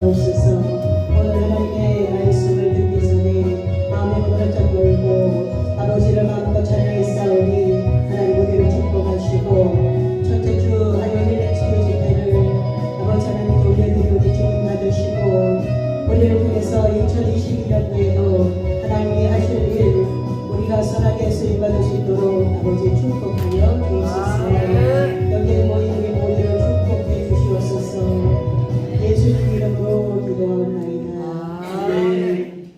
없어서 오늘 하나님의 말씀을 듣기 전에 마음의 문을 활짝 열고 아버지를 마음껏 찬양했사오니 하나님 우리를 축복하시고 첫째 주 화요일의 치유 집회를 아버지 하나님께 올려드리오니 기쁨 받으시고 우리를 통해서 2022년도에도 하나님이 하실 일 우리가 선하게 쓰임받을 수 있도록 아버지 축복하여 주옵소서. 여기에 모인 우리 모두를 축복해 주시옵소서. 예수님 이름으로 기도하옵나이다. 아멘.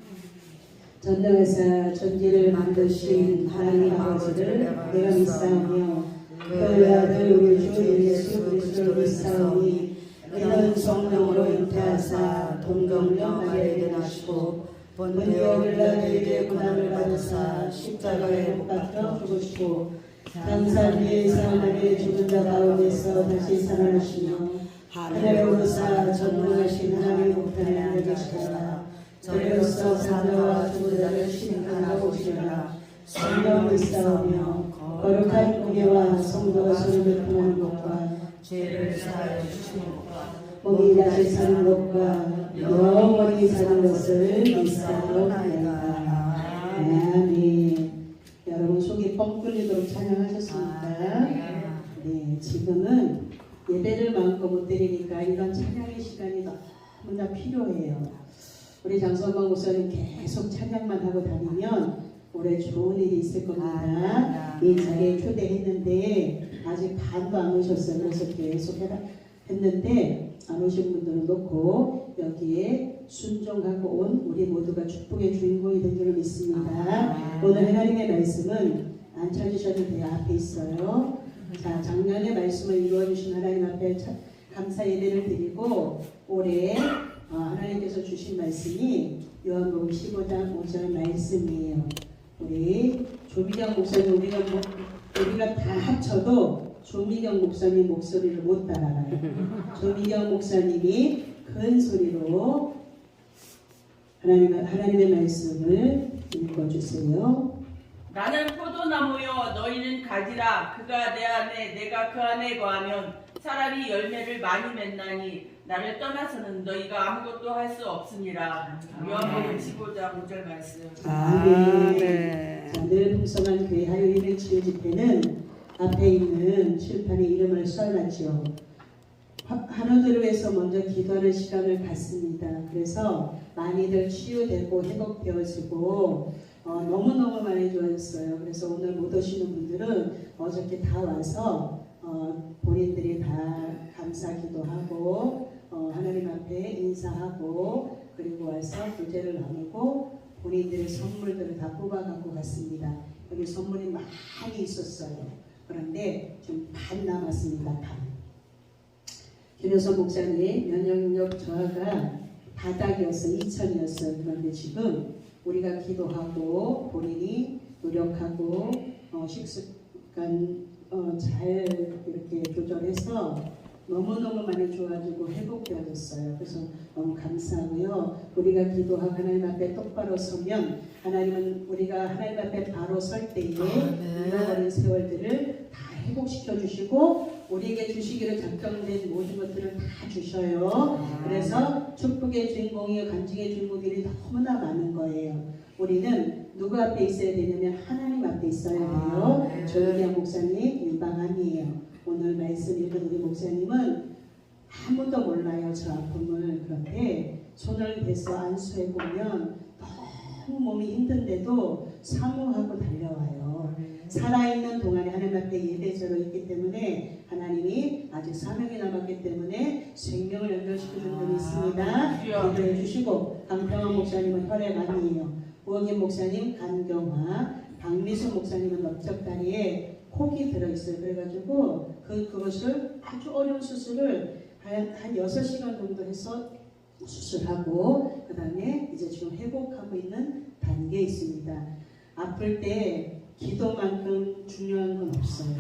전능하사 전지를 만드신 하나님 아버지를 내가 믿사오며 그 아들 우리 주 예수 그리스도를 믿사오니 이는 성령으로 잉태하사 동정녀 마리아에게 나시고 본디오 빌라도에게 고난을 받으사 십자가에 못 박혀 죽으시고 장사 뒤에 사흘 죽은 자 가운데서 다시 살아나시며 하늘에 오르사 전능하신 하나님 우편에 앉아 계시다가 저리로서 산자와 죽은 자를 심판하고 오시리라. 성령 믿사오며 거룩한 공예와 성도가 서로 교통하는 것과 죄를 사하여 주시는 것과 몸이 다시 사는 것과 영원히 사는 것을 믿사오나이다. 아멘. 여러분 속이 뻥 뚫리도록 찬양하셨습니까? 네, 지금은 예배를 마음껏 못 드리니까 이런 찬양의 시간이 너무나 필요해요. 우리 장성광 목사님 계속 찬양만 하고 다니면 올해 좋은 일이 있을 겁니다. 이 자리에 초대했는데 아직 반도 안 오셨어요. 그래서 계속 했는데 안 오신 분들은 놓고 여기에 순종하고 온 우리 모두가 축복의 주인공이 된 줄 믿습니다. 오늘 하나님의 말씀은 안 찾으셔도 돼요. 앞에 있어요. 자, 작년에 말씀을 이루어주신 하나님 앞에 감사 예배를 드리고 올해 하나님께서 주신 말씀이 요한복음 15장 5절 말씀이에요. 우리 조미경 목사님 우리가 다 합쳐도 조미경 목사님 목소리를 못 따라가요. 조미경 목사님이 큰 소리로 하나님의 말씀을 읽어주세요. 나는 포도나무요 너희는 가지라. 그가 내 안에 내가 그 안에 거하면 사람이 열매를 많이 맺나니 나를 떠나서는 너희가 아무것도 할 수 없으니라. 요한복음 15장 5절 말씀. 아멘. 자, 늘 풍성한 교회 화요일의 치유 집회는 앞에 있는 칠판에 이름을 써놨죠. 한우들을 위해서 먼저 기도하는 시간을 갖습니다. 그래서 많이들 치유되고 회복되어지고 너무너무 많이 좋아졌어요. 그래서 오늘 못 오시는 분들은 어저께 다 와서 본인들이 다 감사 기도하고 하나님 앞에 인사하고 그리고 와서 교제를 나누고 본인들의 선물들을 다 뽑아갖고 갔습니다. 여기 선물이 많이 있었어요. 그런데 좀 반 남았습니다. 반. 김효선 목사님 면역력 저하가 바닥이었어요. 2000이었어요. 그런데 지금 우리가 기도하고 본인이 노력하고 식습관 잘 이렇게 조절해서 너무너무 많이 좋아지고 회복되어졌어요. 그래서 너무 감사하고요. 우리가 기도하고 하나님 앞에 똑바로 서면 하나님은 우리가 하나님 앞에 바로 설 때에 잃어버린 세월들을 다 회복시켜 주시고 우리에게 주시기로 작정된 모든 것들을 다 주셔요. 그래서 축복의 주인공이 간증의 주인공들이 너무나 많은 거예요. 우리는 누구 앞에 있어야 되냐면 하나님 앞에 있어야 돼요. 조미경 목사님 유방암이에요. 오늘 말씀 읽은 우리 목사님은 아무도 몰라요. 저 아픔을. 그런데 손을 대서 안수해보면 너무 몸이 힘든데도 사모하고 달려와요. 살아있는 동안에 하나님 앞에 예배자로 있기 때문에 하나님이 아직 사명이 남았기 때문에 생명을 연결시켜준 분이 있습니다. 기도해 주시고 강평원 목사님은 혈액암이에요. 우원김 목사님 간경화, 박미수 목사님은 넓적다리에 혹이 들어있어요. 그래가지고 그것을 아주 어려운 수술을 한 6시간 정도 해서 수술하고 그 다음에 이제 지금 회복하고 있는 단계에 있습니다. 아플 때 기도만큼 중요한 건 없어요.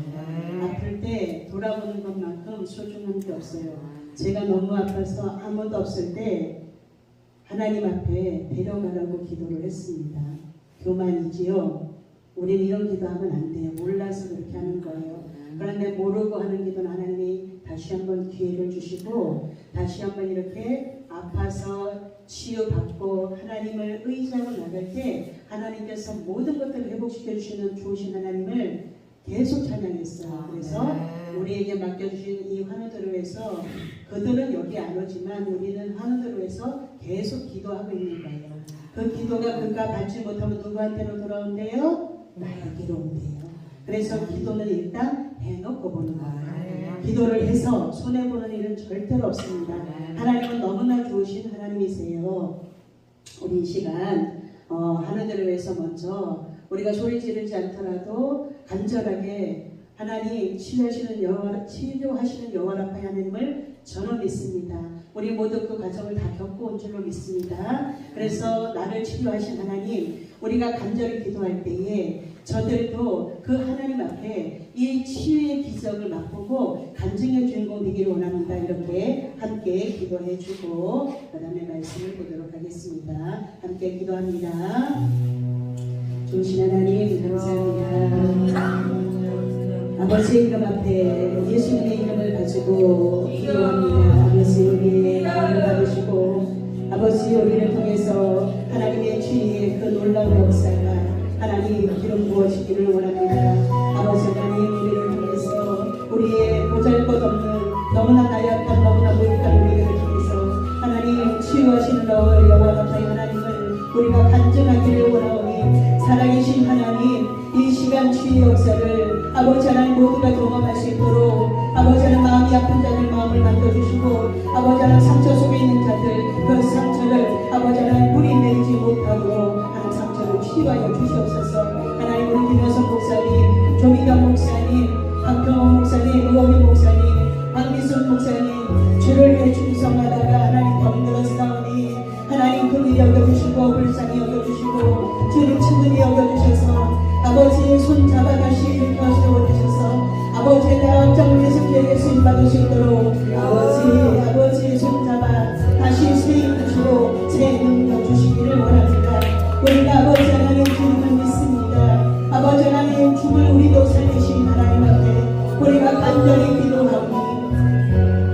아플 때 돌아보는 것만큼 소중한 게 없어요. 제가 너무 아파서 아무도 없을 때 하나님 앞에 데려가라고 기도를 했습니다. 교만이지요. 우리는 이런 기도하면 안 돼요. 몰라서 그렇게 하는 거예요. 그런데 모르고 하는 기도는 하나님이 다시 한번 기회를 주시고 다시 한번 이렇게 아파서 치유받고 하나님을 의지하고 나갈 때 하나님께서 모든 것들을 회복시켜 주시는 좋으신 하나님을 계속 찬양했어요. 그래서 우리에게 맡겨주신 이 환우들로에서 그들은 여기 안 오지만 우리는 환우들로에서 계속 기도하고 있는 거예요. 그 기도가 그가 받지 못하면 누구한테로 돌아온대요? 나에게로 온대요. 그래서 기도는 일단 해놓고 보는 거예요. 기도를 해서 손해보는 일은 절대로 없습니다. 하나님은 너무나 좋으신 하나님이세요. 우리 이 시간 하나님을 위해서 먼저 우리가 소리 지르지 않더라도 간절하게 하나님 치료하시는 여호와 라파의 하나님을 저는 믿습니다. 우리 모두 그 과정을 다 겪고 온 줄로 믿습니다. 그래서 나를 치료하신 하나님, 우리가 간절히 기도할 때에 저들도 그 하나님 앞에 이 치유의 기적을 맛보고 간증의 주인공 되기를 원합니다. 이렇게 함께 기도해주고 그 다음에 말씀을 보도록 하겠습니다. 함께 기도합니다. 좋으신 하나님 감사합니다. 아버지의 이름 앞에 예수님의 이름을 가지고 기도합니다. 아버지 우리의 마음을 받으시고 아버지 우리를 통해서 하나님의 주의 그 놀라운 역사가 하나님 기름 부어지기를 원합니다. 아버지 하나님 우리를 통해서 우리의 보잘것없는 너무나 나약한 너무나 무익한 우리를 통해서 하나님 치유하시는 여호와 라파의 하나님을 우리가 간증하기를 원하오니 살아계신 하나님 이 시간 치유의 역사를 아버지 하나님 모두가 경험할 수 있도록 아버지 하나님 마음이 아픈 자들 마음을 만져주시고 아버지 하나님 상처 속에 있는 자들 그 상처를 아버지 하나님 뿌리 내리지 못하고 하나님 상처를 치유하여 주시옵소서. 하나님 우리 김여성 목사님, 조미경 목사님, 박경원 목사님, 의원민 목사님, 박미순 목사님 주를 위해 충성하다가 하나님 병들었사오니 하나님 긍휼히 여겨주시고 불쌍히 여겨주시고 주님 친근히 여겨주셔서 아버지의 손 잡아 다시 일으켜 주셔서 아버지의 대학장을 위해서 기회에 쓰임받을 수 있도록 아버지의 손 잡아 다시 세임 주시고 새 능력 주시기를 원합니다. 우리가 아버지 하나님 주님을 믿습니다. 아버지 하나님 죽을 우리도 살리신 하나님 앞에 우리가 간절히 기도하고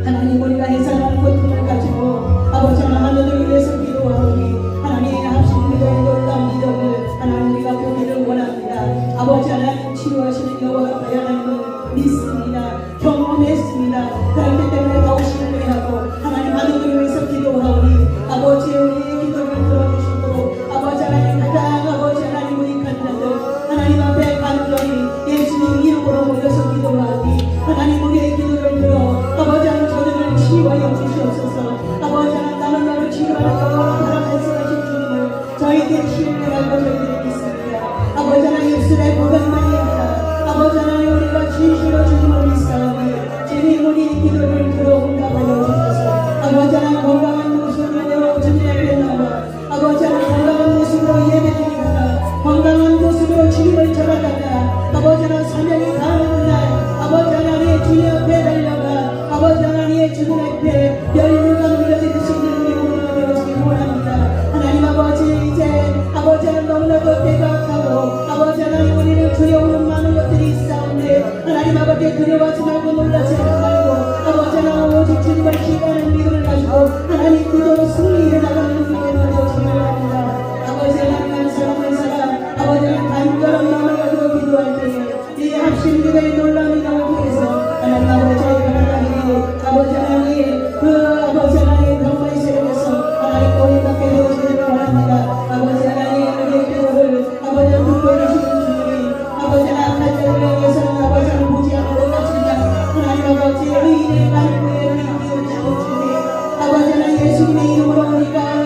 하나님 우리가 해산하는 고통을 가지고 아버지 하나님을 위해서 기도하오니 하나님의 합심 기도의 놀라운 기도를 하나님 우리가 보기를 원합니다. 아버지 하나님 치료하시는 여호와 라파의 하나님을 믿습니다. 경험했습니다. 그렇기 때문에 더욱 신뢰하고 하나님 하늘을 위해서 기도하오니 아버지 우리의 기도를 들어주시고 아버지 하나님 가장 아버지 하나님 우익한 자들 하나님 앞에 간절히 예수님 이름으로 모여서 기도하오니 하나님 우리의 기도를 들어 아버지 하나님 저들을 치유하여 주시옵소서. 아버지 하나님 나는 나를 치유하는 여호와 말씀하신 주님을 저희에게 신뢰하고 저희들이 믿습니다. 아버지 하나님 입술에 고백만이 아니라 아버지 하나님 우리가 진실로 주님을 믿사오니 주님 우리의 기도를 들어 응답하여 주셔서 아버지 하나님 건강한 모습으로 주님 앞에 나와 아버지 하나님 건강한 모습으로 예배드리다가 건강한 모습으로 주님을 전하다가 아버지 하나님 사명이 다하는 날 아버지 하나님의 주님 앞에 달려가 아버지 하나님의 주님 앞에 열무가 올려드릴 수 있는 우리 모두가 되어지길 원합니다. 하나님 아버지 이제 아버지 하나님 너무나도 대각하고 아버지 하나님 우리를 두려우는 많은 것들이 있사온데 하나님 아버지 두려워하지 말고 놀라지 말고 아버지 하나님 오직 주님을 기대하는 믿음을 가지고 하나님 그대로 승리해 나가는 우리가 되어지길 원합니다. 아버지 하나님 사랑하는 아버지 하나님 간절한 마음을 가지고 기도할 때에 이 합심 기도의 놀라운 이름을 통해서 하나님 아버지의 하나님 아버지 하나님 그 아버지 하나님 병마의 세력에서 하나님 꼬리 받게 되어지기를 원합니다. 아버지 하나님 우리의 기도를 아버지 하나님 듣고계시는 주님 아버지 하나님 간절을 위해서는 아버지 하나님 보지 않는 것 같지만 하나님 아버지 의인의 말씀에 우리 기울이시는 주님 아버지 하나님 예수님의 이름으로 우리가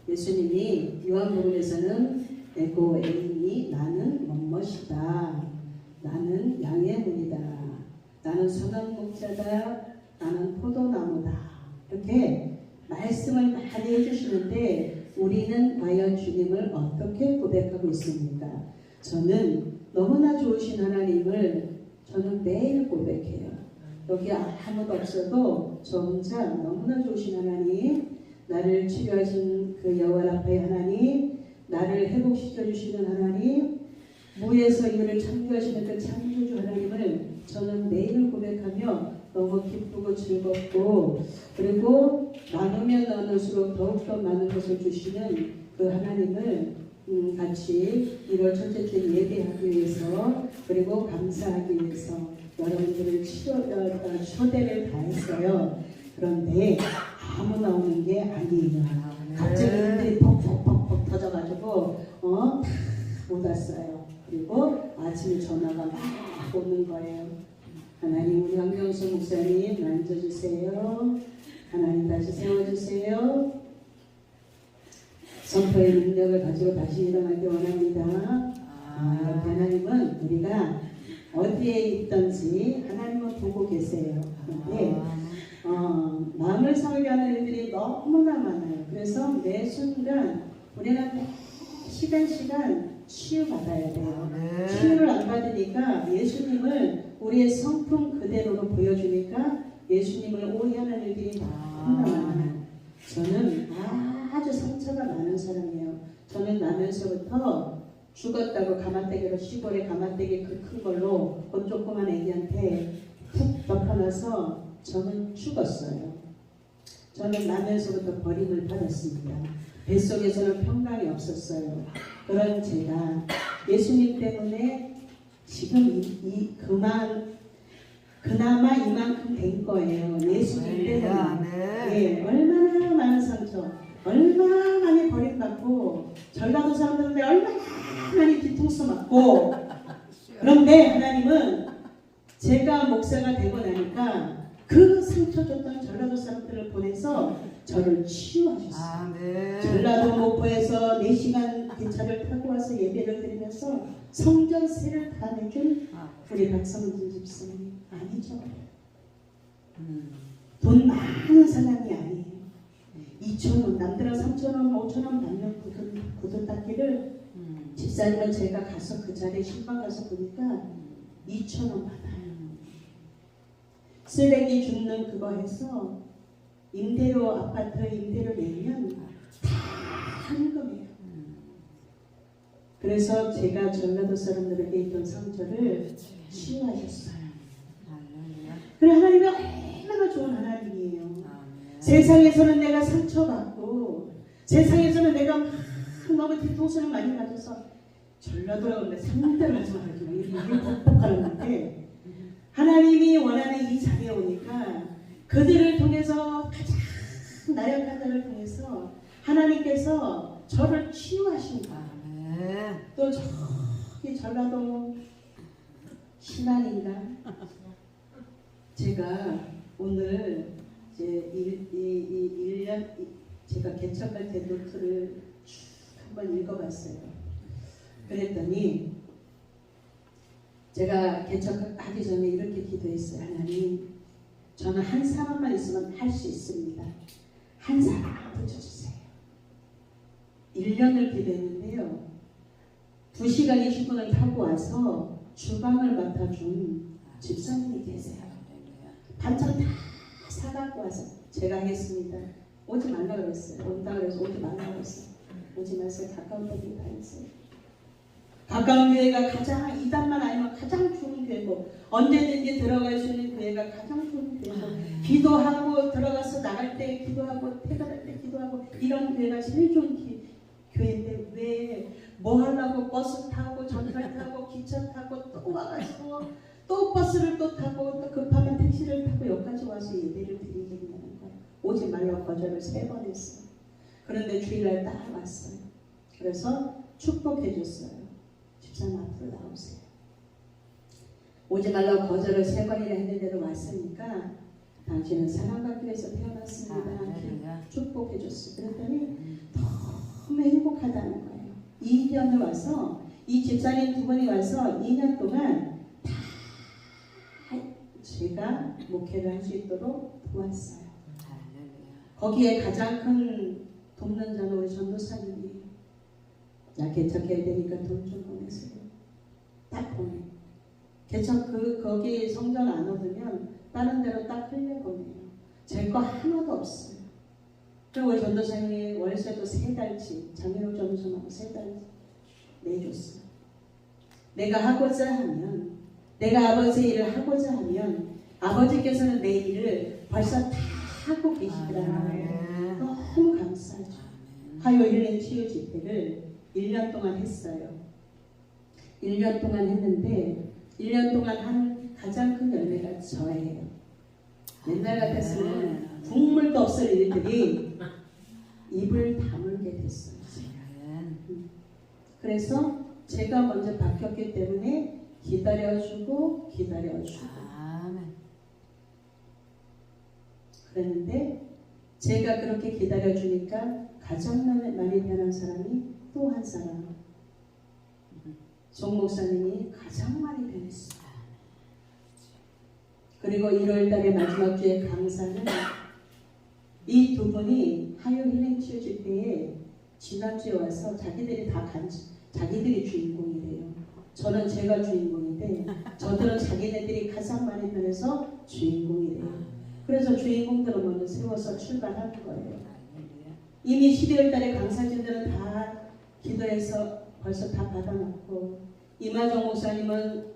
예수님이 요한복음에서는 에고 에이미 나는 뭐뭇이다. 나는 양의 문이다. 나는 선한 목자다. 나는 포도나무다. 이렇게 말씀을 많이 해주시는데 우리는 과연 주님을 어떻게 고백하고 있습니까? 저는 너무나 좋으신 하나님을 저는 매일 고백해요. 여기 아무도 없어도 저 혼자 너무나 좋으신 하나님, 나를 치료하신 그 여호와 라파의 하나님, 나를 회복시켜 주시는 하나님, 무에서 이를 창조하시는 그 창조주 하나님을 저는 매일 고백하며 너무 기쁘고 즐겁고, 그리고 나누면 나눌수록 더욱더 많은 것을 주시는 그 하나님을 같이 1월 첫째 주 예배하기 위해서, 그리고 감사하기 위해서 여러분들을 초대를 다 했어요. 그런데 아무나 오는 게 아니에요. 갑자기 일들이 퍽퍽퍽퍽 터져가지고 다 못 왔어요. 그리고 아침에 전화가 막 오는 거예요. 하나님, 우리 황경수 목사님 만져주세요. 하나님 다시 세워주세요. 선포의 능력을 가지고 다시 일어나기 원합니다. 하나님은 우리가 어디에 있든지 하나님은 보고 계세요. 그런데 마음을 상하게 하는 일들이 너무나 많아요. 그래서 매 순간 우리는 시간 치유받아야 돼요. 치유를 안 받으니까 예수님을 우리의 성품 그대로로 보여주니까 예수님을 오해하는 일들이 너무나 많아요. 저는 아주 상처가 많은 사람이에요. 저는 나면서부터 죽었다고 가마떼기로, 시골에 가마떼기 그 큰 걸로 그 조그만 애기한테 푹 덮어놔서 저는 죽었어요. 저는 나면서부터 버림을 받았습니다. 뱃속에서는 평강이 없었어요. 그런 제가 예수님 때문에 지금 그나마 이만큼 된 거예요. 예수님 때문에. 예, 얼마나 많은 상처, 얼마나 많이 버림받고, 전라도 사람들한테 얼마나 많이 뒤통수 맞고. 그런데 하나님은 제가 목사가 되고 나니까 그 상처 줬던 전라도 사람들을 보내서 저를 치유하셨어요. 전라도 목포에서 4시간 기차를 타고 와서 예배를 드리면서 성전세를 다 내준 우리 박성진 집사님 아니죠. 돈 많은 사람이 아니에요. 2,000원, 남들은 3,000원, 5,000원 받는 구두 닦기를 집사님은 제가 가서 그 자리에 신방 가서 보니까 2,000원 받아요. 쓰레기 줍는 그거 해서 임대료, 아파트 임대료 내면 다 현금이에요. 그래서 제가 전라도 사람들에게 있던 상처를 치유하셨어요. 그래, 하나님이 얼마나 좋은 하나님이에요. 세상에서는 내가 상처받고, 세상에서는 내가 막 너무 뒤통수를 많이 맞아서 전라도라고 하는데 상대를 하지 말아요. 이게 복복하는 건데, 하나님이 원하는 이 자리에 오니까 그들을 통해서, 가장 나약한 자를 통해서 하나님께서 저를 치유하신 거예요. 또 저기 전라도 신안인가? 제가 오늘 이제 1년 제가 개척할 때 노트를 쭉 한번 읽어봤어요. 그랬더니 제가 개척하기 전에 이렇게 기도했어요. 하나님, 저는 한 사람만 있으면 할 수 있습니다. 한 사람 붙여주세요. 1년을 기도했는데요. 2시간 20분을 타고 와서 주방을 맡아준 집사님이 계세요. 반찬 다 사갖고 와서 제가 하겠습니다. 오지 말라고 그랬어요. 온다고 해서 오지 말라고 그랬어요. 오지 마세요. 가까운 데도 다 있어요. 가까운 교회가 가장, 이단만 아니면 가장 좋은 교회고, 언제든지 들어갈 수 있는 교회가 가장 좋은 교회고, 기도하고 들어가서 나갈 때 기도하고 퇴근할 때 기도하고, 이런 교회가 제일 좋은 교회인데 왜 뭐 하려고 버스 타고 전철 타고 기차 타고 또 와가지고 또 버스를 또 타고 또 급하면 택시를 타고 여기까지 와서 예배를 드리겠냐는 거예요. 오지 말라고 거절을 3번 했어요. 그런데 주일날 딱 왔어요. 그래서 축복해 줬어요. 집사님 앞으로 나오세요. 오지 말라고 거절을 3번이나 했는데도 왔으니까 당신은 사랑받기 위해서 태어났습니다. 축복해 줬어요. 그랬더니 더 하다는 거예요. 2년을 와서 이 집사님 두 분이 와서 2년 동안 다 제가 목회를 할 수 있도록 도왔어요. 거기에 가장 큰 돕는 자는 우리 전도사님이 나 개척해야 되니까 돈 좀 보내세요. 딱 보내. 개척 거기 성전 안 얻으면 다른 데로 딱 흘려보내요. 제 거 하나도 없어요. 그리고 우리 전도사님이 월세도 3달치 장인호 전도사님하고 3달 내줬어요. 내가 하고자 하면 내가 아버지 일을 하고자 하면 아버지께서는 내 일을 벌써 다 하고 계시더라는 거예요. 너무 감사하죠. 화요일에 치유 집회를 1년 동안 했어요. 1년 동안 했는데 1년 동안 한 가장 큰 열매가 저예요. 옛날 같았으면 국물도 없을 일들이 입을 다물게 됐어요. 그래서 제가 먼저 바뀌었기 때문에 기다려주고 그랬는데 제가 그렇게 기다려주니까 가장 많이 변한 사람이 또 한 사람, 종 목사님이 가장 많이 변했어요. 그리고 1월달에 마지막 주에 강사는 이 두 분이 하요 힐링 치유 집회에 지난주에 와서 자기들이 주인공이래요. 저는 제가 주인공인데 저들은 자기네들이 가장 많이 변해서 주인공이래요. 그래서 주인공들을 먼저 세워서 출발하는 거예요. 이미 12월 달에 강사진들은 다 기도해서 벌써 다 받아놓고 이마정 목사님은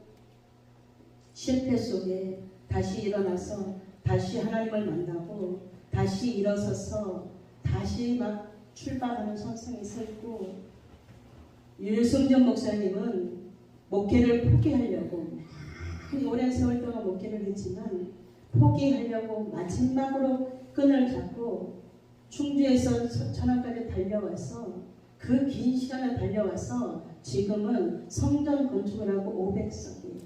실패 속에 다시 일어나서 다시 하나님을 만나고 다시 일어서서 다시 막 출발하는 선생이 서 있고 유승전 목사님은 목회를 포기하려고 오랜 세월 동안 목회를 했지만 포기하려고 마지막으로 끈을 잡고 충주에서 천안까지 달려와서 그 긴 시간을 달려와서 지금은 성전 건축을 하고 500석이에요.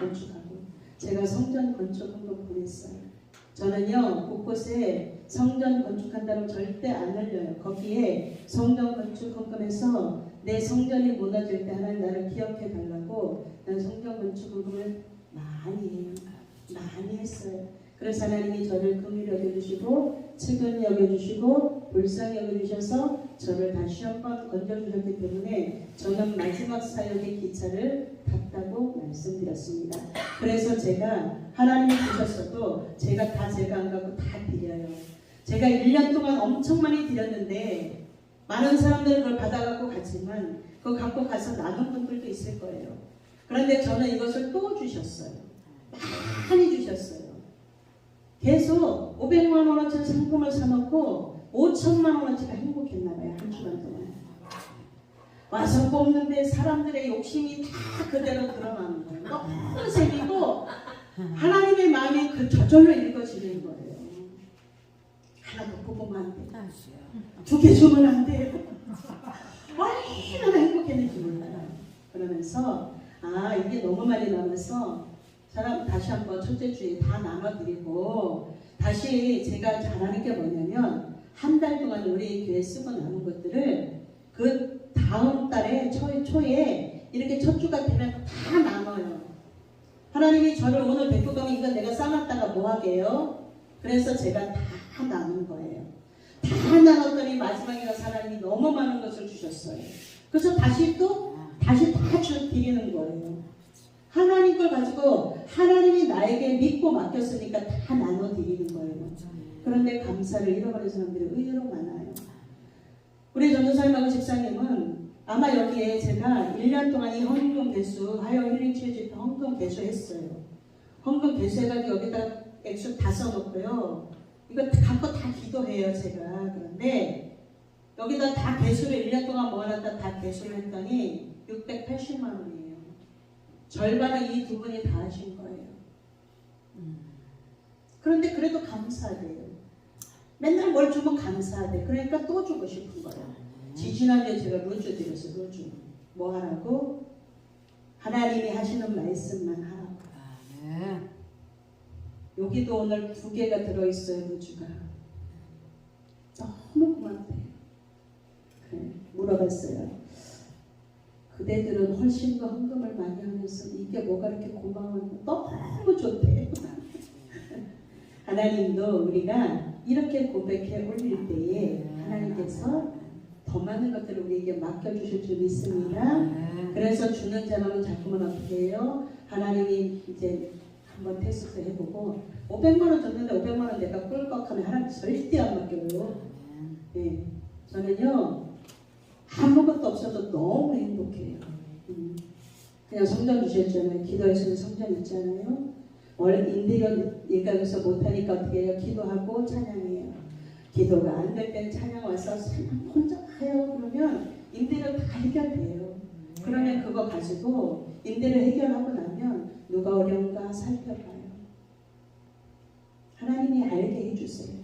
건축하고 제가 성전 건축 헌금 보냈어요. 저는요 곳곳에 성전 건축한다고 절대 안 늘려요. 거기에 성전 건축 헌금에서 내 성전이 무너질 때 하나님 나를 기억해 달라고 난 성전 건축 헌금을 많이 했어요. 그래서 하나님이 저를 긍휼히 여겨주시고 측은히 여겨주시고 불쌍히 여겨주셔서 저를 다시 한번 건져주셨기 때문에 저는 마지막 사역의 기차를 탔다고 말씀드렸습니다. 그래서 제가 하나님이 주셨어도 제가 안 가고 다 드려요. 제가 1년 동안 엄청 많이 드렸는데 많은 사람들은 그걸 받아갖고 갔지만 그거 갖고 가서 나눈 분들도 있을 거예요. 그런데 저는 이것을 또 주셨어요. 많이 주셨어요. 계속 500만 원어치 상품을 사놓고 5천만 원어치가 행복했나봐요. 한 주간 동안. 와서 뽑는데 사람들의 욕심이 다 그대로 드러나는 거예요. 너무 새기고 하나님의 마음이 저절로 읽어지는 거예요. 하나 더 뽑으면 안 돼. 2개 주면 안 돼. 얼마나 행복했는지 몰라요. 그러면서 이게 너무 많이 남아서 사람 다시 한번 첫째 주에 다 나눠드리고 다시 제가 잘하는 게 뭐냐면 한 달 동안 우리 교회 쓰고 남은 것들을 그 다음 달에 초에 이렇게 첫 주가 되면 다 나눠요. 하나님이 저를 오늘 데리고 가면 이거 내가 싸놨다가 뭐 하게요? 그래서 제가 다 나눈 거예요. 다 나눴더니 마지막에 가서 하나님이 너무 많은 것을 주셨어요. 그래서 다시 다 드리는 거예요. 하나님 걸 가지고 하나님이 나에게 믿고 맡겼으니까 다 나눠 드리는 거예요. 그런데 감사를 잃어버린 사람들이 의외로 많아요. 우리 전도사님하고 집사님은 아마 여기에 제가 1년 동안 이 헌금 개수, 하여 힐링 치유 집회 헌금 개수했어요. 헌금 개수해가지고 여기다 액수 다 써놓고요. 이거 갖고 다 기도해요, 제가. 그런데 여기다 다 개수를 1년 동안 모아놨다 다 개수를 했더니 680만 원이에요. 절반은 이 두 분이 다 하신 거예요. 그런데 그래도 감사하대요. 맨날 뭘 주면 감사하대. 그러니까 또 주고 싶은 거예요. 지지난주에 제가 루즈 드렸어요. 루즈. 뭐 하라고? 하나님이 하시는 말씀만 하라고. 여기도 오늘 2개가 들어있어요. 루즈가. 너무 고맙대요. 그래. 물어봤어요. 그대들은 훨씬 더 헌금을 많이 하면서 이게 뭐가 이렇게 고마운 너무 좋대. 하나님도 우리가 이렇게 고백해 올릴 때에 하나님께서 더 많은 것들을 우리에게 맡겨주실 줄 믿습니다. 그래서 주는 자는 자꾸만 어떻게 해요? 하나님이 이제 한번 테스트 해보고 500만 원 줬는데 500만 원 내가 꿀꺽하면 하나님 절대 안 맡겨요. 네. 저는요 아무것도 없어도 너무 행복해요. 그냥 성전 주셨잖아요. 기도하시는 성전 있잖아요. 원래 인테리어 얘기하면서 못하니까 어떻게 해요? 기도하고 찬양해요. 기도가 안 될 땐 찬양 와서 찬양 혼자 해요. 그러면 인테리어 다 해결돼요. 그러면 그거 가지고 인테리어 해결하고 나면 누가 어려운가 살펴봐요. 하나님이 알게 해주세요.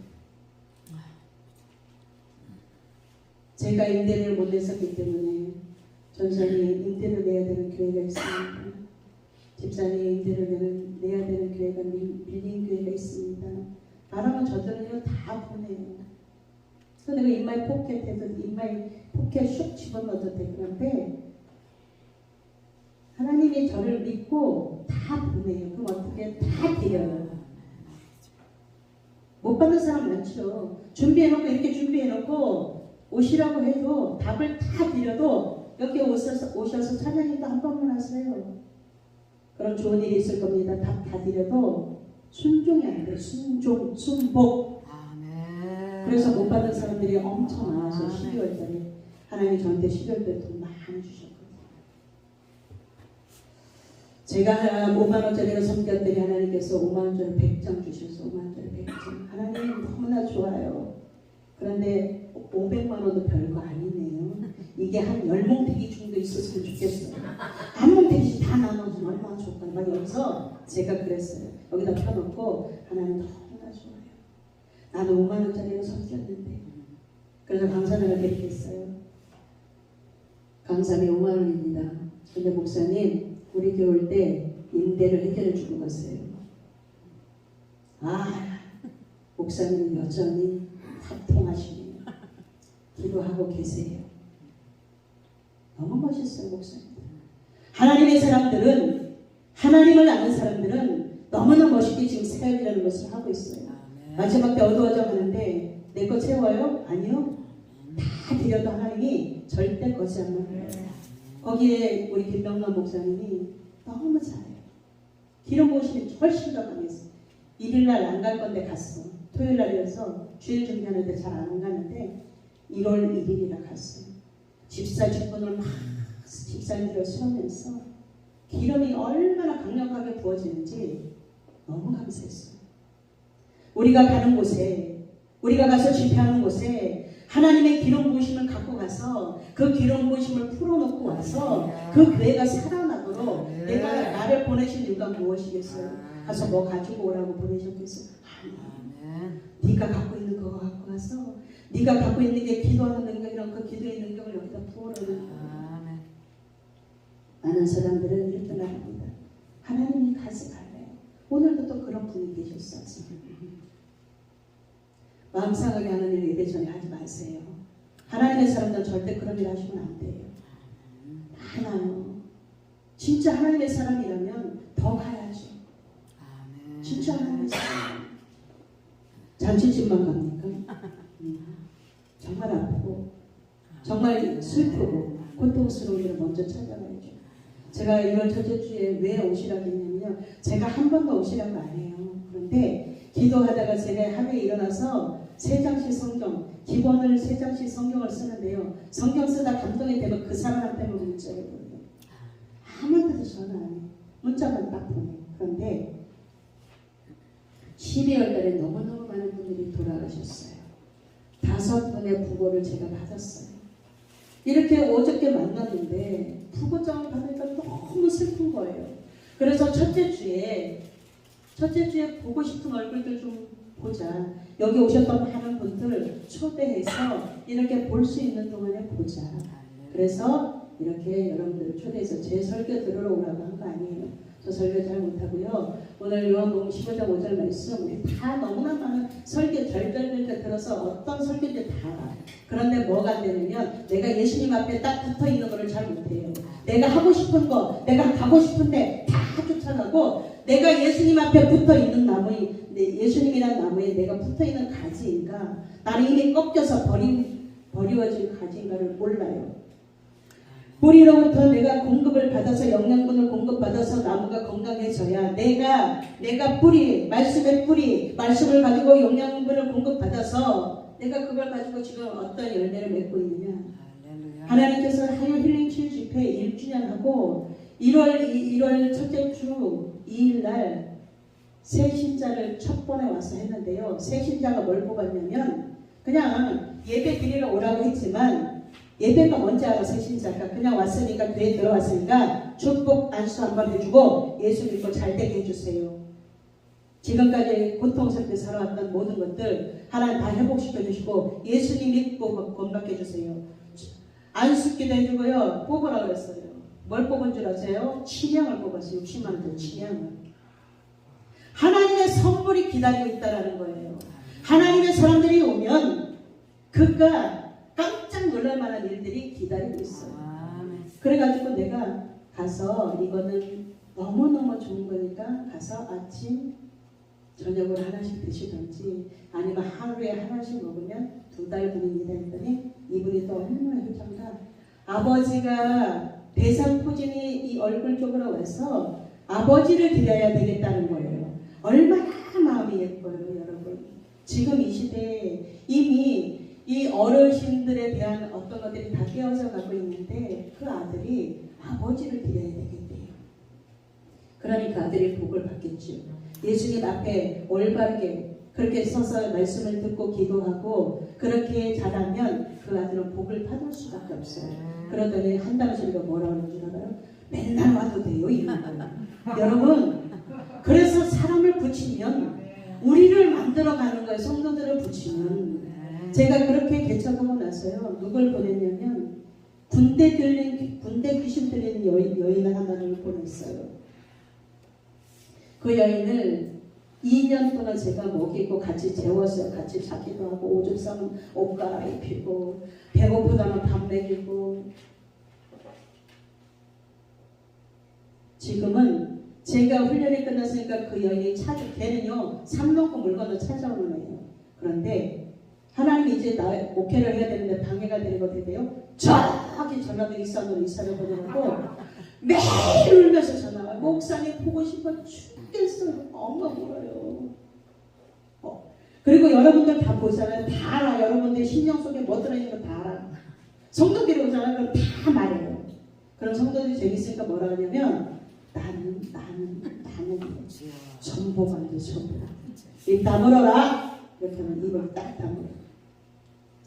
제가 임대를 못 냈었기 때문에 전사님 임대를 내야 되는 교회가 있습니다. 집사님 임대를 내야 되는 교회가 밀린 교회가 있습니다. 말하면 저들은요 다 보내요. 그래서 내가 인마이 포켓해도 인마이 포켓 슉 집어넣어도 돼. 그런데 하나님이 저를 믿고 다 보내요. 그럼 어떻게 다 드려요. 못 받는 사람 많죠. 준비해놓고 이렇게 준비해놓고 오시라고 해도 답을 다 드려도 여기 오셔서 찬양이도 한 번만 하세요. 그럼 좋은 일이 있을 겁니다. 답 다 드려도 순종이 안 돼. 순복. 그래서 못 받는 사람들이 엄청 많아서 12월 달에 하나님이 저한테 12월 달에 돈 많이 주셨거든요. 제가 5만 원짜리를 섬겼더니 하나님께서 5만 원짜리 100장 주셔서 5만 원짜리 100장. 하나님 너무나 좋아요. 그런데 500만 원도 별거 아니네요. 이게 한 10몽택이 정도 있었으면 좋겠어요. 한 몽택이 다 나눠주면 얼마나 좋을까. 막 여기서 제가 그랬어요. 여기다 펴놓고 하나님 너무나 좋아요. 나도 5만 원짜리를 섬겼는데. 그래서 강사님을 드리겠어요. 강사비 5만 원입니다. 근데 목사님 우리 교회 올 때 임대를 해결해 주고 갔어요. 아, 목사님 여전히 합통하시네요. 기도하고 계세요. 너무 멋있어요, 목사님. 하나님의 사람들은, 하나님을 아는 사람들은 너무나 멋있게 지금 사역이라는 것을 하고 있어요. 마지막 때 어두워져 가는데 내 거 채워요? 아니요. 다 드려도 하나님이 절대 거지 않는 거예요. 거기에 우리 김명란 목사님이 너무 잘해요. 기름 부으심이 훨씬 더 강했어요. 일요일날 안 갈 건데 갔어. 토요일날이어서 주일 준비하는데 잘 안 가는데 1월 1일이라 갔어요. 집사 직분을 막 집사님들을 세우면서 기름이 얼마나 강력하게 부어지는지 너무 감사했어요. 우리가 가는 곳에, 우리가 가서 집회하는 곳에 하나님의 기름 부으심을 갖고 가서 그 기름 부으심을 풀어놓고 와서 그 교회가 살아나도록 내가 나를 보내신 이유가 무엇이겠어요? 가서 뭐 가지고 오라고 보내셨겠어요? 네가 갖고 있는 거 갖고 가서 네가 갖고 있는 게 기도하는 능력이랑 그 기도의 능력을 여기다 부어놓는 거예요. 많은 사람들은 이렇게 말합니다. 하나님이 가지 말래요. 오늘도 또 그런 분이 계셨어. 마음 상하게 하는 일 예배 전에 하지 마세요. 하나님의 사람들은 절대 그런 일 하시면 안 돼요. 많아요. 진짜 하나님의 사람이라면 더 가야죠. 진짜 하나님의 사람. 잔치집만 갑니까? 정말 아프고 정말 슬프고 고통스러운 일을 먼저 찾아가야죠. 제가 이번 첫째 주에 왜 오시라고 했냐면요. 제가 한 번도 오시라고 안 해요. 그런데 기도하다가 제가 하루에 일어나서 3장씩 성경, 기본을 3장씩 성경을 쓰는데요. 성경 쓰다 감동이 되면 그 사람한테만 문자를 보내요. 아무한테도 전화 안 해요. 문자만 딱 보내요. 그런데 12월 달에 너무너무 많은 분들이 돌아가셨어요. 5분의 부고를 제가 받았어요. 이렇게 어저께 만났는데 부고장을 받으니까 너무 슬픈 거예요. 그래서 첫째 주에 보고 싶은 얼굴들 좀 보자. 여기 오셨던 많은 분들 초대해서 이렇게 볼 수 있는 동안에 보자. 그래서 이렇게 여러분들을 초대해서 제 설교 들으러 오라고 한 거 아니에요. 저 설교 잘 못하고요. 오늘 요한복음 15장 5절 말씀 우리 다 너무나 많은 설교 절절절절 들어서 어떤 설교인지 다 알아요. 그런데 뭐가 안 되냐면 내가 예수님 앞에 딱 붙어있는 거를 잘 못해요. 내가 하고 싶은 거, 내가 가고 싶은데 다 쫓아가고 내가 예수님 앞에 붙어있는 나무에 예수님이란 나무에 내가 붙어있는 가지인가 나는 이미 꺾여서 버리워진 가지인가를 몰라요. 뿌리로부터 내가 공급을 받아서 영양분을 공급받아서 나무가 건강해져야 내가 뿌리, 말씀의 뿌리, 말씀을 가지고 영양분을 공급받아서 내가 그걸 가지고 지금 어떤 열매를 맺고 있느냐. 하나님께서 하여 힐링 치유 집회 1주년하고 1월 첫째 주 2일날 새신자를 첫 번에 와서 했는데요. 새신자가 뭘 뽑았냐면 그냥 예배 드리러 오라고 했지만 예배가 뭔지 알아. 새신자가 그냥 왔으니까 교회 들어왔으니까 축복 안수 한번 해주고 예수 믿고 잘 되게 해주세요. 지금까지 고통스럽게 살아왔던 모든 것들 하나님 다 회복시켜주시고 예수님 믿고 건강해 주세요. 안수기도 해주고요. 뽑으라고 그랬어요. 뭘 뽑은 줄 아세요? 침향을 뽑았어요. 60만 원 침향을. 하나님의 선물이 기다리고 있다는 거예요. 하나님의 사람들이 오면 그가 깜짝 놀랄 만한 일들이 기다리고 있어요. 그래가지고 내가 가서 이거는 너무너무 좋은 거니까 가서 아침 저녁으로 하나씩 드시던지 아니면 하루에 하나씩 먹으면 2달 분입니다 했더니 이분이 또 얼마나 효정가 아버지가 대상포진이 이 얼굴 쪽으로 와서 아버지를 드려야 되겠다는 거예요. 얼마나 마음이 예뻐요 여러분. 지금 이 시대에 이미 이 어르신들에 대한 어떤 것들이 다 깨어져 가고 있는데 그 아들이 아버지를 드려야 되겠대요. 그러니까 아들이 복을 받겠죠. 예수님 앞에 올바르게 그렇게 서서 말씀을 듣고 기도하고 그렇게 자라면 그 아들은 복을 받을 수밖에 없어요. 그러더니 한다는 소리가 뭐라고 하는 줄 알아요? 맨날 와도 돼요 이런 거예요. 여러분 그래서 사람을 붙이면 우리를 만들어가는 거예요. 성도들을 붙이면 제가 그렇게 개척하고 나서요. 누굴 보냈냐면 군대 귀신 들리는 여인을 하나를 보냈어요. 그 여인을 2년 동안 제가 먹이고 같이 재웠어요. 같이 자기도 하고 오줌 싸면 옷 갈아입히고 배고프다면 밥 먹이고. 지금은 제가 훈련이 끝났으니까 그 여인이 걔는요 산 넘고 물 건너 찾아오는 애예요. 그런데 하나님이 이제 목회를 해야 되는데 방해가 되는 거 어때요? 저기 전라도 익산으로 이사를 보내놓고 매일 울면서 전화가 목사님 보고 싶어 죽겠어요. 엄마 울어요. 그리고 여러분들 다 보잖아요. 다 알아. 여러분들 심령 속에 뭐 들어있는 거 다 알아. 성도들이 오잖아요. 그럼 다 말해요. 그럼 성도들이 재밌으니까 뭐라 하냐면 나는 전보관도 전보관. 입 다물어라. 이렇게 하면 입을 딱 다물어.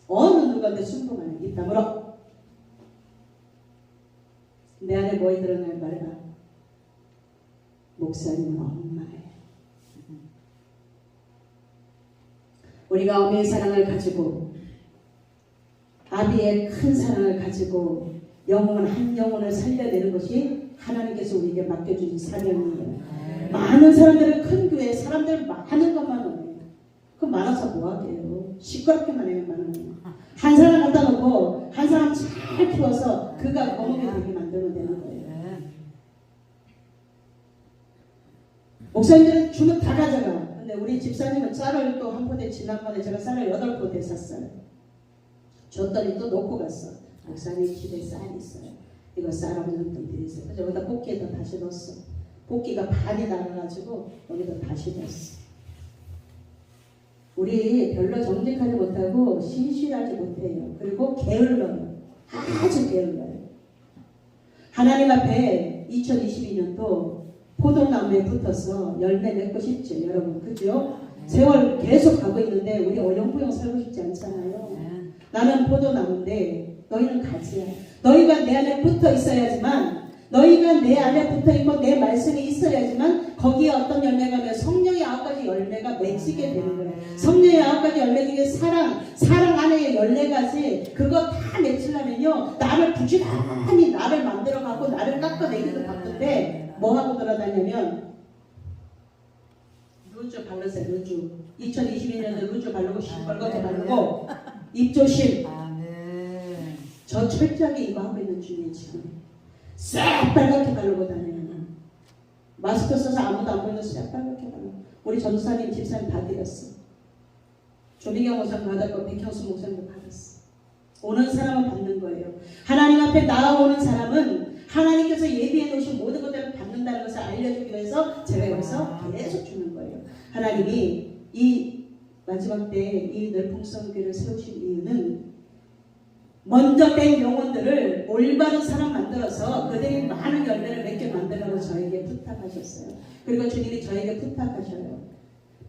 어느 누구한테 순종하는 입 다물어. 내 안에 뭐에 드러날 말봐. 목사님은 엄마예요. 우리가 어미의 사랑을 가지고 아비의 큰 사랑을 가지고 한 영혼을 살려내는 것이 하나님께서 우리에게 맡겨주신 사명이에요. 많은 사람들은 큰 교회 사람들 많은 것만 원해요. 그 많아서 뭐하게요. 시끄럽게만 해요. 많은 거. 한 사람 갖다 놓고 한 사람 잘 키워서 그가 거목이 되게 만들면 되는 거예요. 목사님들은 주면 다 가져가. 근데 우리 집사님은 쌀을 또 한 포대 지난번에 제가 쌀을 8포대 샀어요. 줬더니 또 놓고 갔어. 목사님 집에 쌀이 있어요. 이거 쌀 없는 분 드리세요. 그래서 여기다 뽑기에다 다시 넣었어. 뽑기가 반이 나가가지고 여기다 다시 넣었어. 우리 별로 정직하지 못하고 신실하지 못해요. 그리고 게을러요. 아주 게을러요. 하나님 앞에 2022년도 포도나무에 붙어서 열매 맺고 싶죠. 여러분 그죠? 세월 계속 가고 있는데 우리 어영부영 살고 싶지 않잖아요. 나는 포도나무인데 너희는 가지야. 너희가 내 안에 붙어 있어야지만 너희가 내 안에 붙어있고 내 말씀이 있어야지만 거기에 어떤 열매가 면 성령의 9가지 열매가 맺히게 되는 거예요. 성령의 9가지 열매 중에 사랑 안에 14가지 그거 다 맺히려면요 나를 부지런히 나를 만들어가고 나를 깎아내기도 바쁜데 뭐 하고 돌아다니냐면 루즈 바르세요. 루즈. 2022년도 루즈 바르고 시뻘겋게 바르고 입 조심. 아멘. 저 철저하게 이거 하고 있는 중이에요 지금. 새빨갛게 바르고 다녀요. 마스크 써서 아무도 안 보이는 새빨갛게 바르고. 우리 전사님, 집사님 다 드렸어. 조미경 목사님 받았고 백형수 목사님도 받았어. 오는 사람은 받는 거예요. 하나님 앞에 나아오는 사람은 하나님께서 예비해 놓으신 모든 것들을 받는다는 것을 알려주기 위해서 제가 여기서 계속 주는 거예요. 하나님이 이 마지막 때 이 널풍성교를 세우신 이유는 먼저 된 영혼들을 올바른 사람 만들어서 그들이 많은 열매를 맺게 만들라고 저에게 부탁하셨어요. 그리고 주님이 저에게 부탁하셔요.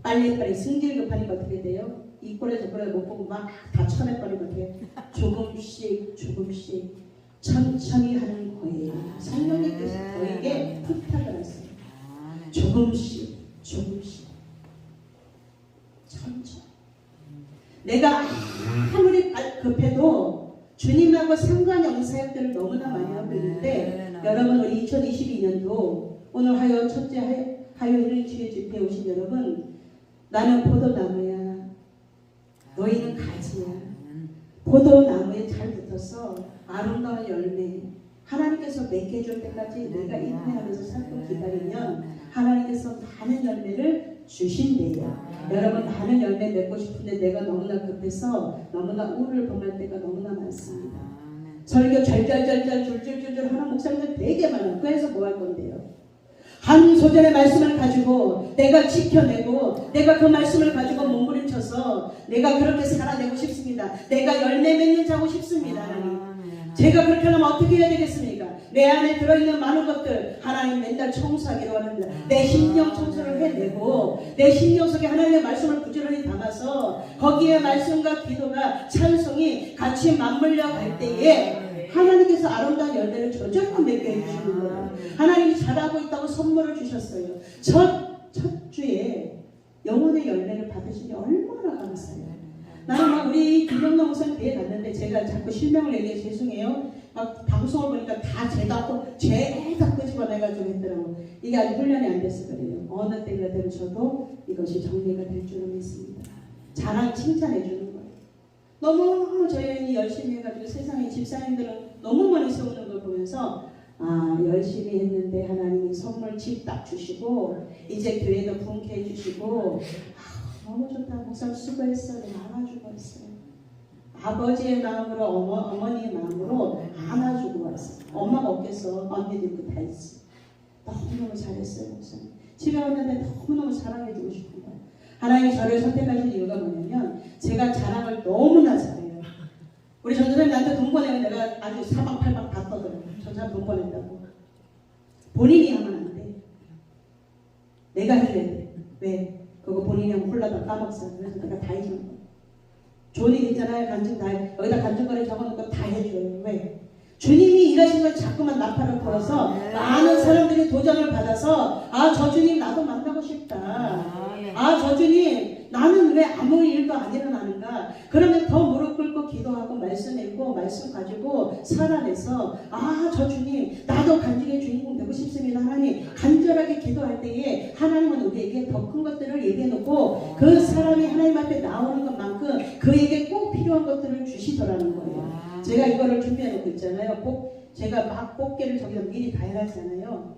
빨리빨리 승질 급하니까 어떻게 돼요? 이 꼴에 저 꼴에 못 보고 막 다 쳐내버리면 어떻게 조금씩 천천히 하는 거예요. 성령님께서 저에게 부탁을 하세요. 조금씩 천천히. 내가 아무리 급해도 주님하고 상관이 없는 사역들을 너무나 많이 하고 있는데 여러분 우리 2022년도 오늘 화요 첫째 화요일 주일 집회에 오신 여러분 나는 포도나무야. 너희는 가지야. 포도나무에 잘 붙어서 아름다운 열매 하나님께서 맺게 해줄 때까지 내가 인내하면서 살고 기다리면 하나님께서 많은 열매를 주신대요. 여러분 많은 열매 맺고 싶은데 내가 너무나 급해서 너무나 우를 범할 때가 너무나 많습니다. 설교 절절절절 줄줄줄줄 하는 목사님들 되게 많아요. 그래서 뭐 할 건데요? 한 소절의 말씀을 가지고 내가 지켜내고 내가 그 말씀을 가지고 몸부림쳐서 내가 그렇게 살아내고 싶습니다. 내가 열매 맺는 자고 싶습니다. 하나님. 제가 그렇게 하면 어떻게 해야 되겠습니까? 내 안에 들어있는 많은 것들 하나님 맨날 청소하기로 합니다. 내 심령 청소를 해내고 내 심령 속에 하나님의 말씀을 부지런히 담아서 거기에 말씀과 기도가 찬송이 같이 맞물려 갈 때에 하나님께서 아름다운 열매를 저절로 맺게 해주시는 거예요. 하나님이 잘하고 있다고 선물을 주셨어요. 첫 주에 영혼의 열매를 받으시니 얼마나 감사해요. 나는 막 우리 김영남 목사님 배에 갔는데 제가 자꾸 실명을 얘기해 죄송해요. 막 방송을 보니까 다 죄다 끄집어내가지고 했더라고. 이게 아직 훈련이 안 돼서 그래요. 어느 때가 되면 저도 이것이 정리가 될 줄은 믿습니다. 자랑 칭찬해 주는 거예요. 너무 저희 열심히 해가지고 세상에 집사님들은 너무 많이 세우는 걸 보면서 아 열심히 했는데 하나님이 선물 집 딱 주시고 이제 교회도 분케 해주시고 너무 좋다. 목사님 수고했어. 내가 안아주고 왔어요. 아버지의 마음으로 어머니의 마음으로 안아주고 왔어요. 엄마가 없겠어. 언니들도 다 있어. 너무너무 잘했어요. 목사님. 집에 왔는데 너무너무 사랑해주고 싶은 거예요. 하나님이 저를 선택하신 이유가 뭐냐면 제가 자랑을 너무나 잘해요. 우리 전도사님 나한테 돈 보내면 내가 아주 사방팔방 다 떠들어요. 저 사람 돈 보낸다고. 본인이 하면 안 돼. 내가 해야 돼. 왜? 그거 본인이 하면 홀라다 까먹어. 그래서 내가 다 해주는 거야. 좋은 일 있잖아요. 간증 다 해. 여기다 간증거리 적어놓고 다 해줘요. 왜? 주님이 일하신 걸 자꾸만 나팔을 불어서 많은 사람들이 도전을 받아서 아 저 주님 나도 만나고 싶다. 아 저 주님 나는 왜 아무 일도 안 일어나는가. 그러면 더 무릎 꿇고 기도하고 말씀 읽고 말씀 가지고 살아내서 아 저 주님 나도 간증의 주인공 되고 싶습니다. 하나님 간절하게 기도할 때에 하나님은 우리에게 더 큰 것들을 얘기해놓고 그 사람이 하나님 앞에 나오는 것만큼 그에게 꼭 필요한 것들을 주시더라는 거예요. 제가 이거를 준비해놓고 있잖아요. 꼭 제가 막 뽑기를 저기서 미리 다 해놨잖아요.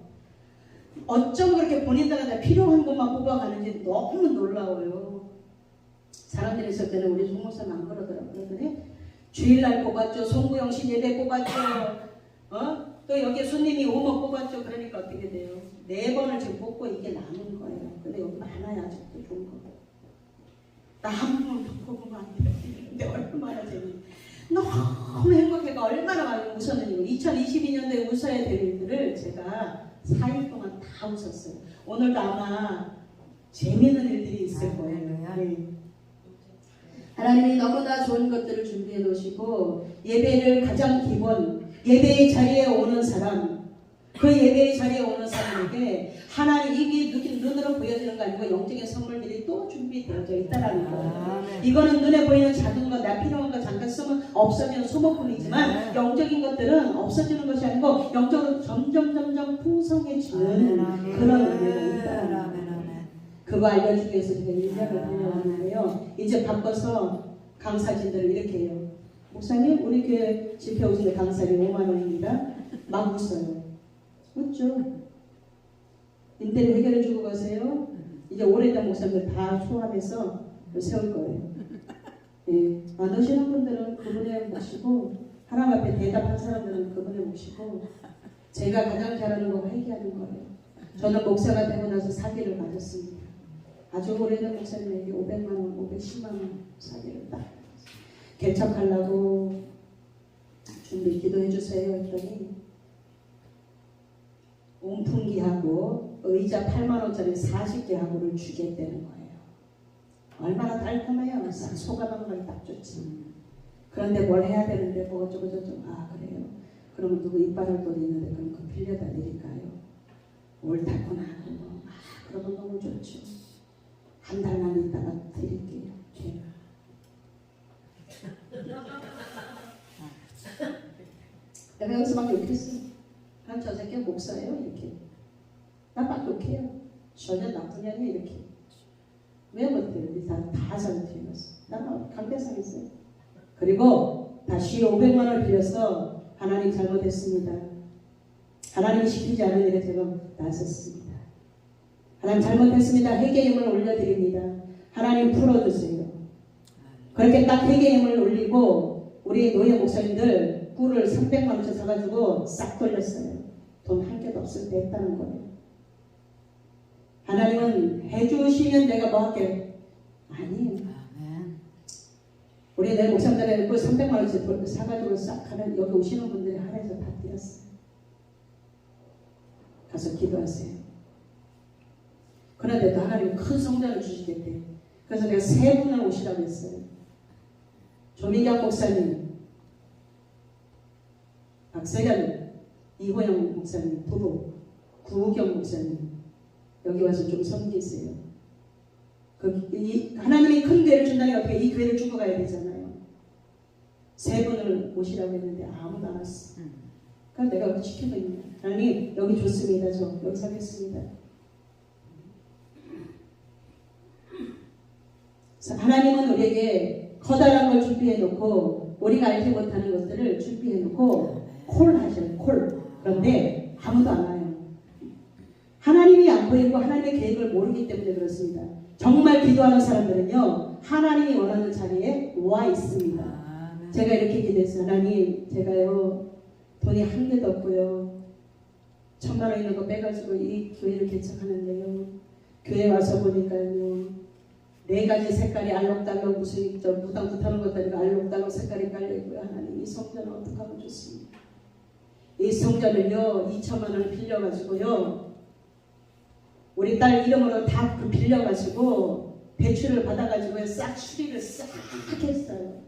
어쩜 그렇게 본인들한테 필요한 것만 뽑아가는지 너무 놀라워요. 사람들이 있을 때는 우리 송목사님 안 그러더라고요. 그러더니 주일날 뽑았죠. 송구영신 예배 뽑았죠. 또 여기 손님이 오면 뽑았죠. 그러니까 어떻게 돼요? 4번을 지금 뽑고 이게 남은 거예요. 근데 여기 많아야 아직도 좋은 거고. 나 한 번만 더 뽑으면 안 돼요. 근데 얼마나 재밌는 너무 행복해가 얼마나 많이 웃었는지 2022년도에 웃어야 될 일들을 제가 4일 동안 다 웃었어요. 오늘도 아마 재미있는 일들이 있을 거예요. 네. 하나님이 너무나 좋은 것들을 준비해 놓으시고 예배를 가장 기본 예배의 자리에 오는 사람 그 예배의 자리에 오는 사람에게 하나님 이게 눈으로 보여지는 거 아니고 영적인 선물들이 또 준비되어져 있다라는 거예요. 이거는 눈에 보이는 작은 거, 나 필요한 거 잠깐 쓰면 없으면 소모품이지만 영적인 것들은 하면 없어지는 것이 아니고 영적으로 점점 풍성해지는 그런 은혜가 있다. 그거 알려주기 위해서 제가 1년을 다녀왔는데요. 이제 바꿔서 강사진들을 이렇게 해요. 목사님, 우리 교회 집회 오시는 강사비 5만 원입니다. 막 웃어요. 웃죠. 인테리어 해결해 주고 가세요. 이제 오래된 목사님들 다 소환해서 세울 거예요. 예. 안 오시는 분들은 그분의 몫이고, 하나님 앞에 대답한 사람들은 그분의 몫이고, 제가 가장 잘하는 거 회개하는 거예요. 저는 목사가 되고 나서 사기를 맞았습니다. 아주 오래된 목사님에게 500만 원, 510만 원 사기를 딱 개척하려고 준비 기도해 주세요 했더니 온풍기하고 의자 8만 원짜리 40개 하고를 주겠다는 거예요. 얼마나 달콤해요. 싹 속아가는 걸 딱 좋지. 그런데 뭘 해야 되는데 뭐 어쩌고 저쩌고. 아 그래요. 그러면 누구 이빨을 돈이 있는데 그럼 그 빌려다 드릴까요? 옳다구나 하고 그러면 너무 좋죠. 한 달만 있다가 드릴게요. 제가. 내가 여기서 막 욕했어. 난 저 새끼 목사예요 이렇게. 나 막 욕해요. 전혀 나쁜 년이 이렇게. 왜 못해요? 우리 다 잘못해놨어. 나는 강대상했어요. 그리고 다시 500만 원을 빌려서 하나님 잘못했습니다. 하나님이 시키지 않은 일에 제가 나섰습니다. 하나님 잘못했습니다. 회개임을 올려드립니다. 하나님 풀어주세요. 그렇게 딱 회개임을 올리고 우리 노예 목사님들 꿀을 300만 원씩 사가지고 싹 돌렸어요. 돈 한 개도 없을 때 했다는 거예요. 하나님은 해주시면 내가 뭐 할게? 아니에요. 우리 내 목사님들의 꿀 300만 원씩 사가지고 싹 하는 여기 오시는 분들이 하나에서 다 드렸어요. 가서 기도하세요. 그런데도 하나님은 큰 성전을 주시겠대. 그래서 내가 3분을 오시라고 했어요. 조민경 목사님, 박세련, 이호영 목사님, 부부, 구우경 목사님 여기 와서 좀 섬기세요. 하나님이 큰 교회를 준다니 어떻게 이 교회를 주고 가야 되잖아요. 3분을 오시라고 했는데 아무도 안 왔어. 그러니까 내가 여기 지키고 있는 거야. 하나님 여기 좋습니다. 저 여기 사겠습니다. 하나님은 우리에게 커다란 걸 준비해 놓고 우리가 알지 못하는 것들을 준비해 놓고 콜 하셔요. 콜. 그런데 아무도 안 와요. 하나님이 안 보이고 하나님의 계획을 모르기 때문에 그렇습니다. 정말 기도하는 사람들은요 하나님이 원하는 자리에 와 있습니다. 제가 이렇게 기도했어요. 하나님 제가요 돈이 한 개도 없고요 1000만 원 있는 거 빼가지고 이 교회를 개척하는데요 교회 와서 보니까요 4가지 색깔이 알록달록 무슨 저 무당 붙하는 것도 아니고 알록달록 색깔이 깔려있고요. 하나님 이 성전을 어떻게 하면 좋습니까? 이 성전을요 2천만 원을 빌려가지고요 우리 딸 이름으로 다 빌려가지고 대출을 받아가지고 싹 수리를 싹 했어요.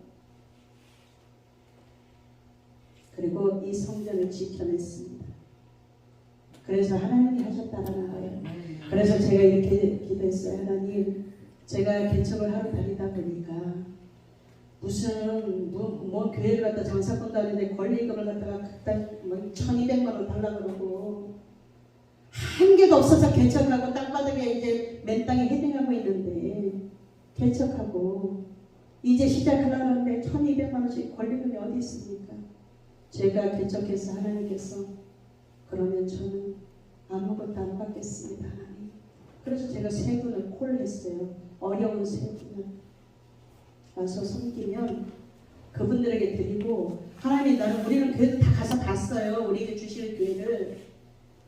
그리고 이 성전을 지켜냈습니다. 그래서 하나님이 하셨다는 거예요. 그래서 제가 이렇게 기도했어요. 하나님 제가 개척을 하러 다니다 보니까 무슨 뭐 교회를 갖다 장사꾼도 아닌데 권리금을 갖다가 그때 뭐 1200만 원 달라고 그러고 한 개도 없어서 개척하고 땅바닥에 이제 맨 땅에 헤딩하고 있는데 개척하고 이제 시작하려는데 1200만 원씩 권리금이 어디 있습니까? 제가 개척해서 하나님께서 그러면 저는 아무것도 안 받겠습니다. 하나님. 그래서 제가 3분을 콜했어요. 어려운 3분을 와서 섬기면 그분들에게 드리고 하나님 나는 우리는 교회도 다 가서 봤어요. 우리에게 주실 교회를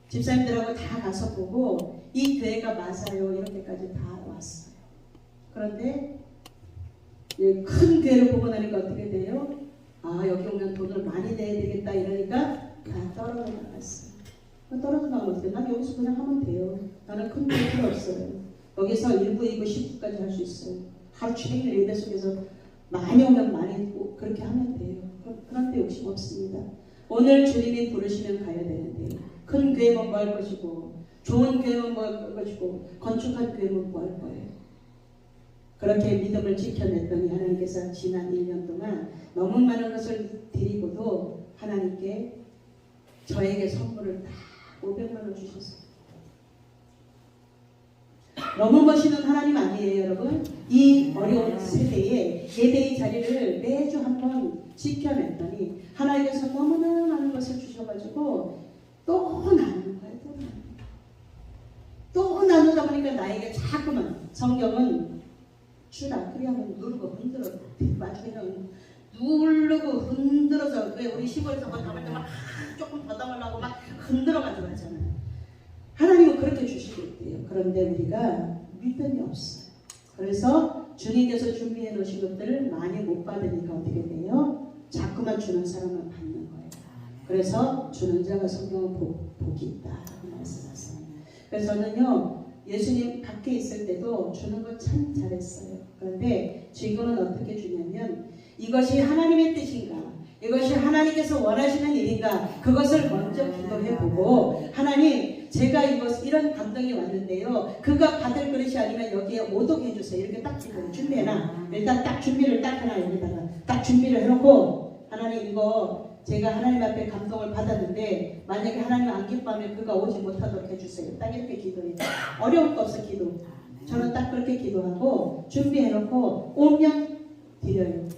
집사님들하고 다 가서 보고 이 교회가 맞아요. 이런 데까지 다 왔어요. 그런데 큰 교회를 보고 나니까 어떻게 돼요? 아 여기 오면 돈을 많이 내야 되겠다 이러니까 다 떨어져 나갔어요. 떨어져 나가면 어떻게 난 여기서 그냥 하면 돼요. 나는 큰 교회 필요 없어요. 여기서 1부, 2부, 10부까지 할 수 있어요. 하루 종일 예배 속에서 많이 오면 많이 그렇게 하면 돼요. 그런데 욕심 없습니다. 오늘 주님이 부르시면 가야 되는데 큰 교회만 뭐 할 것이고 좋은 교회만 뭐 할 것이고 건축한 교회만 뭐 할 거예요. 그렇게 믿음을 지켜냈더니 하나님께서 지난 1년 동안 너무 많은 것을 드리고도 하나님께 저에게 선물을 딱 500만 원 주셨어요. 너무 멋있는 하나님 아니에요, 여러분? 이 어려운 세대에 예배의 자리를 매주 한번 지켜냈더니 하나님께서 너무나 많은 것을 주셔가지고 또 나누는 거예요. 또 나누다 보니까 나에게 자꾸만 성경은 주라 그래야만 누르고 흔들어 마주에는 누르고 흔들어서 왜 우리 시골에서 뭐 담을 때막 조금 더 담으려고 막 흔들어가지고 하잖아요. 하나님은 그렇게 주시겠대요. 그런데 우리가 믿음이 없어요. 그래서 주님께서 준비해 놓으신 것들을 많이 못 받으니까 어떻게 돼요? 자꾸만 주는 사람만 받는 거예요. 그래서 주는 자가 성경은 복이 있다라고 말씀하세요. 그래서 저는요 예수님 밖에 있을 때도 주는 거 참 잘했어요. 그런데 주인공은 어떻게 주냐면 이것이 하나님의 뜻인가, 이것이 하나님께서 원하시는 일인가, 그것을 먼저 기도해보고 하나님 제가 이런 감동이 왔는데요 그가 받을 그릇이 아니면 여기에 오도록 해주세요. 이렇게 딱 기도를 준비해놔. 일단 딱 준비를 딱 해놔. 여기다가 딱 준비를 해놓고 하나님 이거 제가 하나님 앞에 감동을 받았는데 만약에 하나님 안 기뻐하면 그가 오지 못하도록 해주세요. 딱 이렇게 기도해요. 어려울 거 없어 기도. 저는 딱 그렇게 기도하고 준비해놓고 오면 드려요.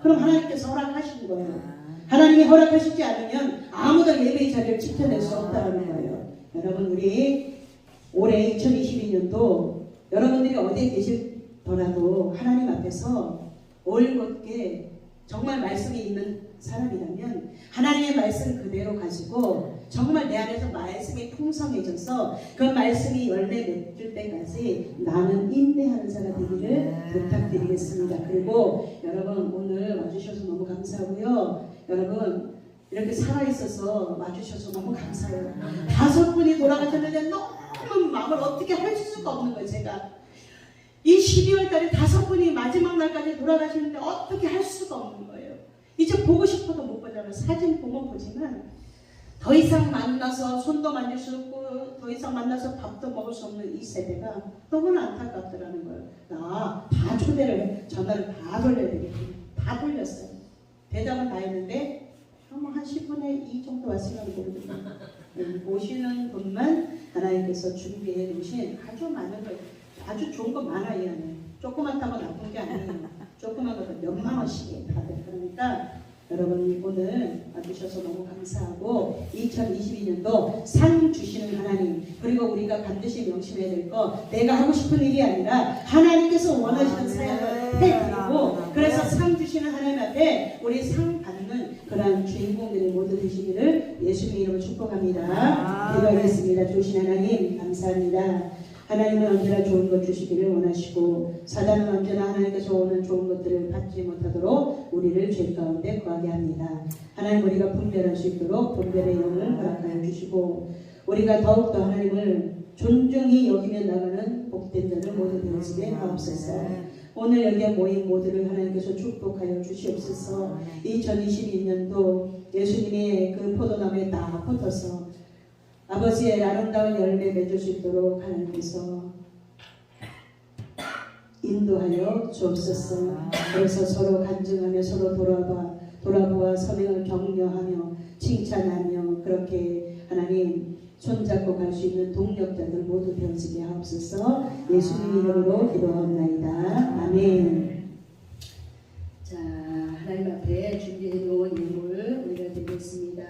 그럼 하나님께서 허락하신 거예요. 하나님이 허락하시지 않으면 아무도 예배의 자리를 지켜낼 수 없다는 거예요. 여러분 우리 올해 2022년도 여러분들이 어디에 계시더라도 하나님 앞에서 올곧게 정말 말씀이 있는 사람이라면 하나님의 말씀 그대로 가지고 정말 내 안에서 말씀이 풍성해져서 그 말씀이 열매 맺을 때까지 나는 인내하는 사람 되기를 부탁드리겠습니다. 그리고 여러분 오늘 와주셔서 너무 감사하고요. 여러분 이렇게 살아있어서 와주셔서 너무 감사해요. 5분이 돌아가셨는데 너무 마음을 어떻게 할 수가 없는 거예요. 제가 이 12월 달에 5분이 마지막 날까지 돌아가시는데 어떻게 할 수가 없는 거예요. 이제 보고 싶어도 못 보잖아요. 사진 보면 보지만 더 이상 만나서 손도 만질 수 없고 더 이상 만나서 밥도 먹을 수 없는 이 세대가 너무나 안타깝더라는 거예요. 나 다 초대를 해. 전화를 다 돌려야 되겠군요. 다 돌렸어요. 대답은 다 했는데 한 10분의 2 정도 왔으면 모르겠어요. 모시는 분만 하나님께서 준비해 놓으신 아주 많은 거, 아주 좋은 거 많아요. 이 안에. 조그맣다고 나쁜 게 아니에요. 조그만 것도 몇만 원씩이에요. 다들. 그러니까 여러분 오늘 와주셔서 너무 감사하고 2022년도 상 주시는 하나님, 그리고 우리가 반드시 명심해야 될 거, 내가 하고 싶은 일이 아니라 하나님께서 원하시는 사역을 해드리고 그래서 상 주시는 하나님 앞에 우리 상 받는 그러한 주인공들이 모두 되시기를 예수님의 이름으로 축복합니다. 기도하겠습니다. 주신 하나님 감사합니다. 하나님은 언제나 좋은 것 주시기를 원하시고 사단은 언제나 하나님께서 오는 좋은 것들을 받지 못하도록 우리를 죄 가운데 거하게 합니다. 하나님 우리가 분별할 수 있도록 분별의 영을 허락하여 주시고 우리가 더욱더 하나님을 존중히 여기며 나가는 복된 자들 모두 되어지게 하옵소서. 오늘 여기에 모인 모두를 하나님께서 축복하여 주시옵소서. 2022년도 예수님의 그 포도나무에 딱 붙어서 아버지의 아름다운 열매 맺을 수 있도록 하나님께서 인도하여 주옵소서. 그래서 서로 간증하며 서로 돌아보아 선행을 격려하며 칭찬하며 그렇게 하나님 손잡고 갈 수 있는 동력자들 모두 되어지게 하옵소서. 예수님 이름으로 기도하옵나이다. 아멘. 자, 하나님 앞에 준비해 놓은 예물 우리가 드리겠습니다.